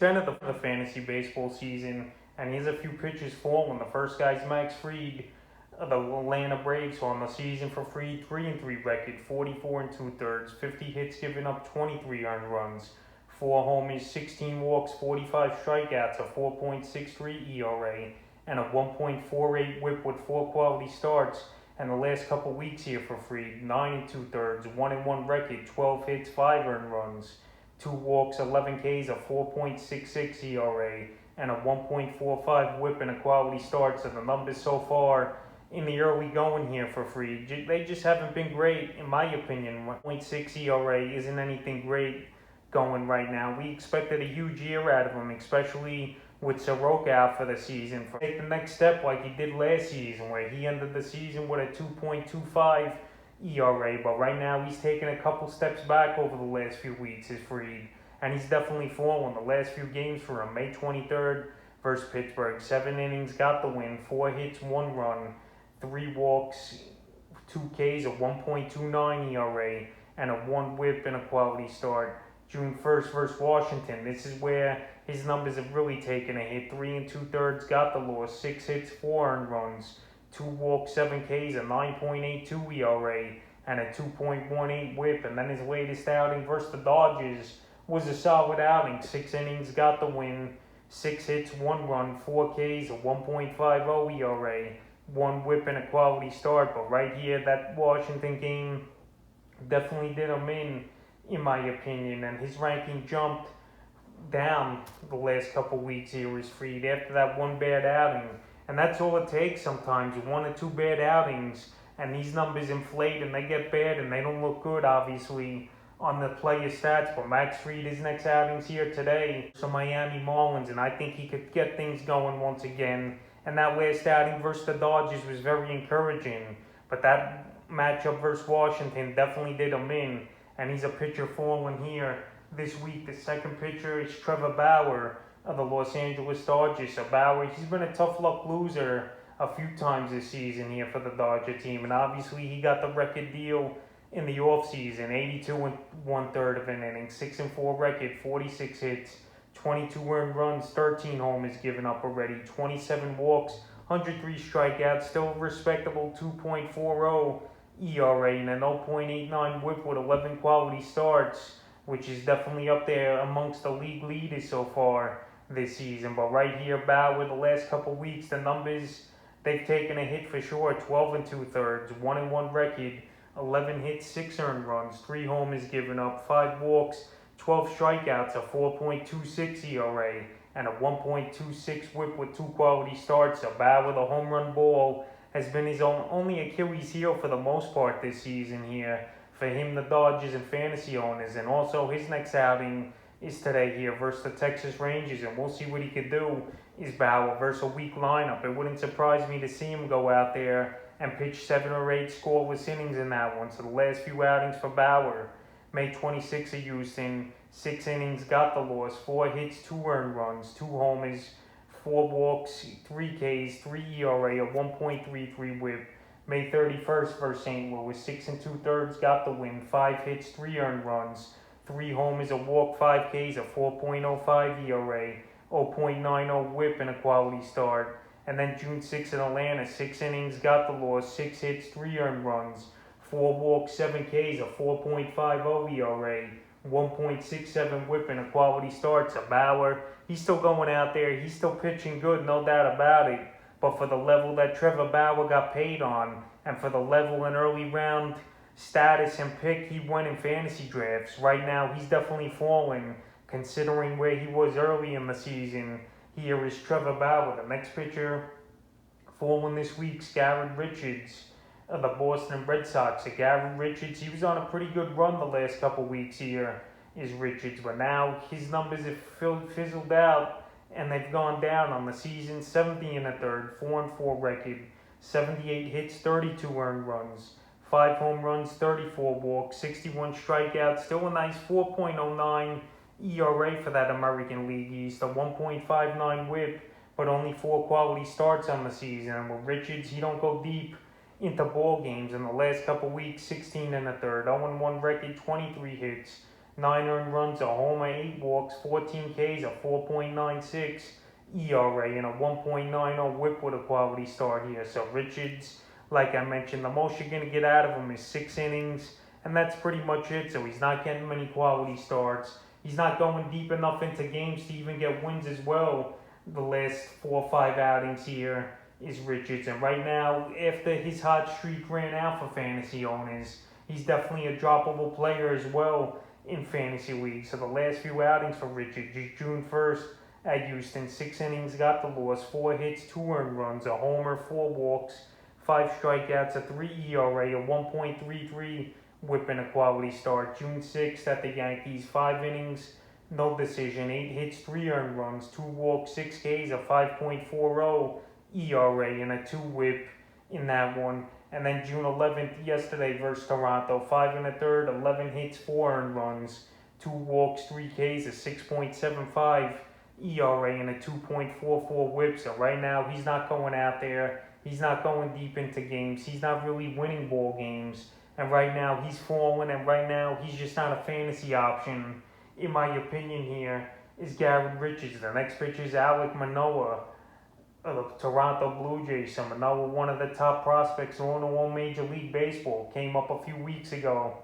End of the fantasy baseball season, and he has a few pitches falling. The first guy's Max Fried of the Atlanta Braves on the season for Fried, 3-3 record, 44 and two thirds, 50 hits given up, 23 earned runs, 4 homers, 16 walks, 45 strikeouts, a 4.63 ERA, and a 1.48 WHIP with 4 quality starts. And the last couple weeks here for Fried, 9 and two thirds, 1-1 record, 12 hits, 5 earned runs, 2 walks, 11 Ks, a 4.66 ERA, and a 1.45 WHIP and a quality start. So the numbers so far in the early going here for Fried, they just haven't been great, in my opinion. 1.6 ERA isn't anything great going right now. We expected a huge year out of him, especially with Soroka out for the season. Take the next step like he did last season, where he ended the season with a 2.25 ERA, but right now he's taken a couple steps back over the last few weeks, is Fried, and he's definitely fallen. The last few games for him, May 23rd versus Pittsburgh, 7 innings, got the win, 4 hits, 1 run, 3 walks, 2 Ks, a 1.29 ERA, and a 1 WHIP and a quality start. June 1st versus Washington, this is where his numbers have really taken a hit. 3 and two thirds, got the loss, 6 hits, 4 earned runs, 2 walks, 7 Ks, a 9.82 ERA, and a 2.18 WHIP. And then his latest outing versus the Dodgers was a solid outing. 6 innings, got the win, 6 hits, 1 run, 4 Ks, a 1.50 ERA, 1 WHIP, and a quality start. But right here, that Washington game definitely did him in my opinion, and his ranking jumped down the last couple weeks here is Fried after that one bad outing. And that's all it takes sometimes, 1 or 2 bad outings, and these numbers inflate and they get bad and they don't look good, obviously, on the player stats. But Max Fried, his next outings here today, so Miami Marlins, and I think he could get things going once again. And that last outing versus the Dodgers was very encouraging, but that matchup versus Washington definitely did him in, and he's a pitcher falling here this week. The second pitcher is Trevor Bauer of the Los Angeles Dodgers. So Bauer, he's been a tough luck loser a few times this season here for the Dodger team, and obviously he got the record deal in the offseason. 82 and one third of an inning, 6 and 4 record, 46 hits, 22 earned runs, 13 homers given up already, 27 walks, 103 strikeouts, still a respectable 2.40 ERA, and a 0.89 WHIP with 11 quality starts, which is definitely up there amongst the league leaders so far this season. But right here, Bauer, the last couple weeks, the numbers, they've taken a hit for sure. 12 and two thirds, 1-1 record, 11 hits, 6 earned runs, 3 homers given up, 5 walks, 12 strikeouts, a 4.26 ERA, and a 1.26 WHIP with 2 quality starts. So Bauer, the home run ball, has been his only Achilles heel for the most part this season here for him, the Dodgers, and fantasy owners. And also his next outing is today here versus the Texas Rangers, and we'll see what he could do. Is Bauer versus a weak lineup. It wouldn't surprise me to see him go out there and pitch 7 or 8 scoreless innings in that one. So the last few outings for Bauer, May 26 of Houston, 6 innings, got the loss, 4 hits, 2 earned runs, 2 homers, 4 walks, 3 Ks, 3 ERA, a 1.33 WHIP. May 31st versus St. Louis, 6 and two thirds, got the win, 5 hits, 3 earned runs, 3 homers, a walk, 5 Ks, a 4.05 ERA, 0.90 WHIP, and a quality start. And then June 6th in Atlanta, 6 innings, got the loss, 6 hits, 3 earned runs, 4 walks, 7 Ks, a 4.50 ERA, 1.67 WHIP, and a quality start. So Bauer, he's still going out there, he's still pitching good, no doubt about it. But for the level that Trevor Bauer got paid on, and for the level and early round status and pick he went in fantasy drafts, right now he's definitely fallen considering where he was early in the season. Here is Trevor Bauer. The next pitcher falling this week, Garrett Richards of the Boston Red Sox. So Garrett Richards, he was on a pretty good run the last couple weeks here, is Richards, but now his numbers have fizzled out and they've gone down on the season. 70 and a third, 4 and 4 record, 78 hits, 32 earned runs, 5 home runs, 34 walks, 61 strikeouts, still a nice 4.09 ERA for that American League East, a 1.59 WHIP, but only 4 quality starts on the season. And with Richards, he don't go deep into ball games. In the last couple weeks, 16 and a third, 0-1 record, 23 hits, 9 earned runs, a homer, 8 walks, 14 Ks, a 4.96 ERA, and a 1.90 whip with a quality start here. So Richards, like I mentioned, the most you're going to get out of him is 6 innings, and that's pretty much it. So he's not getting many quality starts. He's not going deep enough into games to even get wins as well. The last 4 or 5 outings here is Richards, and right now, after his hot streak ran out for fantasy owners, he's definitely a droppable player as well in fantasy leagues. So the last few outings for Richards, June 1st at Houston, 6 innings, got the loss, 4 hits, 2 earned runs, a homer, 4 walks, 5 strikeouts, a 3 ERA, a 1.33 whip, and a quality start. June 6th at the Yankees, 5 innings, no decision, 8 hits, 3 earned runs, 2 walks, 6 Ks, a 5.40 ERA, and a 2 whip in that one. And then June 11th, yesterday versus Toronto, 5 1/3, 11 hits, 4 earned runs, 2 walks, 3 Ks, a 6.75 ERA, and a 2.44 whip. So right now, he's not going out there. He's not going deep into games. He's not really winning ball games. And right now, he's falling, and right now, he's just not a fantasy option. In my opinion here, is Garrett Richards. The next pitcher is Alek Manoah of the Toronto Blue Jays. So Manoah, one of the top prospects on the Major League Baseball, came up a few weeks ago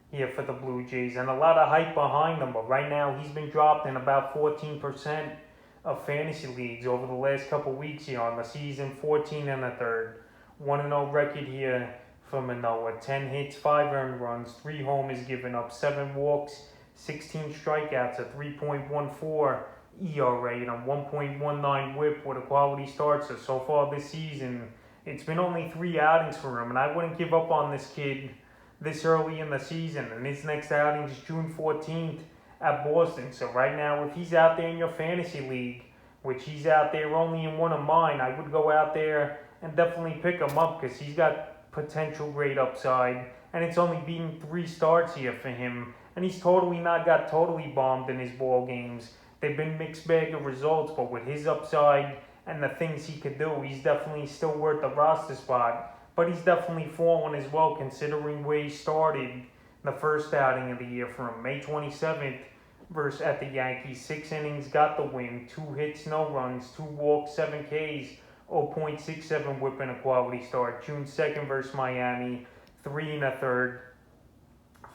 here for the Blue Jays, and a lot of hype behind him. But right now, he's been dropped in about 14% of fantasy leagues over the last couple weeks here on the season. 14 1/3, 1-0 record here for Manoah. 10 hits, 5 earned runs, 3 homers given up, 7 walks, 16 strikeouts, a 3.14 ERA, and a 1.19 whip with a quality start. So far this season, it's been only 3 outings for him, and I wouldn't give up on this kid this early in the season. And his next outing is June 14th at Boston. So right now, if he's out there in your fantasy league, which he's out there only in one of mine, I would go out there and definitely pick him up because he's got potential great upside. And it's only been 3 starts here for him, and he's totally not got totally bombed in his ball games. They've been mixed bag of results, but with his upside and the things he could do, he's definitely still worth the roster spot. But he's definitely fallen as well, considering where he started the first outing of the year from May 27th versus at the Yankees. 6 innings, got the win, 2 hits, no runs, 2 walks, 7 Ks, 0.67 whip, and a quality start. June 2nd versus Miami, 3 1/3,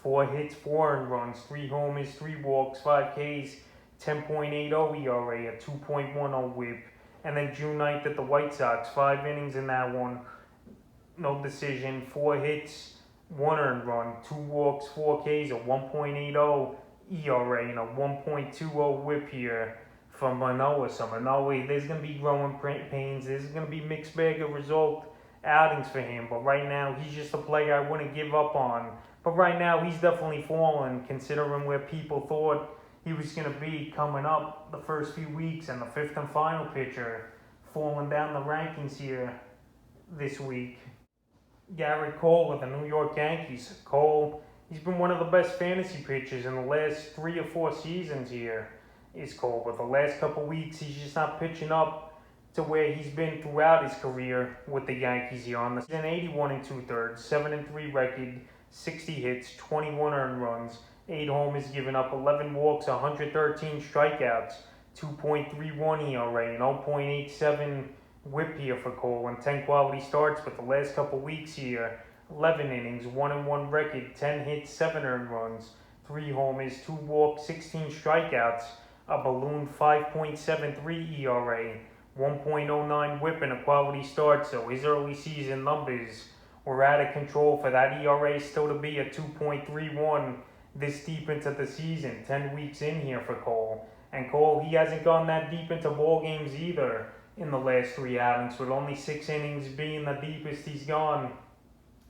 4 hits, 4 earned runs, 3 homers, 3 walks, 5 Ks, 10.80 ERA, a 2.10 whip. And then June 9th at the White Sox, 5 innings in that one, no decision, 4 hits, 1 earned run, 2 walks, 4 Ks, a 1.80 ERA, and a 1.20 whip here from Manoah. So Manoah, there's going to be growing pains. There's going to be mixed bag of result outings for him. But right now, he's just a player I wouldn't give up on. But right now, he's definitely fallen, considering where people thought he was going to be coming up the first few weeks, and the 5th and final pitcher falling down the rankings here this week. Garrett Cole with the New York Yankees. Cole, he's been one of the best fantasy pitchers in the last 3 or 4 seasons here, is Cole. But the last couple weeks, he's just not pitching up to where he's been throughout his career with the Yankees here. On the season, 81 2/3, 7-3 record, 60 hits, 21 earned runs, 8 homers given up, 11 walks, 113 strikeouts, 2.31 ERA, and 0.87 whip here for Cole, and 10 quality starts. But the last couple weeks here, 11 innings, 1-1 record, 10 hits, 7 earned runs, 3 homers, 2 walks, 16 strikeouts, a balloon 5.73 ERA, 1.09 whip, and a quality start. So his early season numbers were out of control for that ERA still to be a 2.31 this deep into the season, 10 weeks in here for Cole. And Cole, he hasn't gone that deep into ball games either in the last 3 outings, with only 6 innings being the deepest he's gone.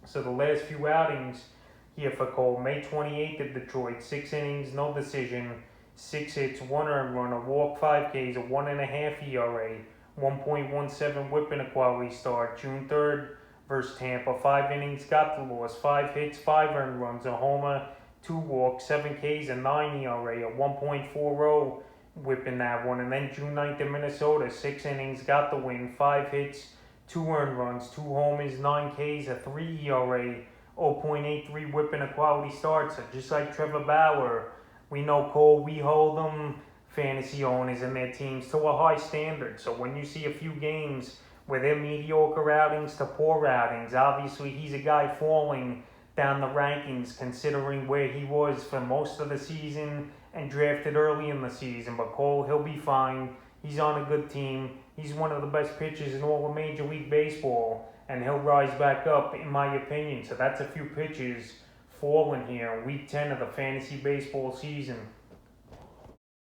So the last few outings here for Cole, May 28th at Detroit, 6 innings, no decision, 6 hits, 1 earned run, a walk, 5 Ks, a 1.5 ERA, 1.17 whip, and a quality start. June 3rd versus Tampa, 5 innings, got the loss, 5 hits, 5 earned runs, a homer, 2 walks, 7 Ks, a 9 ERA, a 1.40 whip in that one. And then June 9th in Minnesota, 6 innings, got the win, 5 hits, 2 earned runs, 2 homers, 9 Ks, a 3 ERA, 0.83 whip in a quality start. So just like Trevor Bauer, we know Cole, we hold them fantasy owners and their teams to a high standard. So when you see a few games where they're mediocre outings to poor outings, obviously he's a guy falling down the rankings considering where he was for most of the season and drafted early in the season. But Cole, he'll be fine. He's on a good team. He's one of the best pitchers in all of Major League Baseball, and he'll rise back up, in my opinion. So that's a few pitchers falling here in Week 10 of the fantasy baseball season.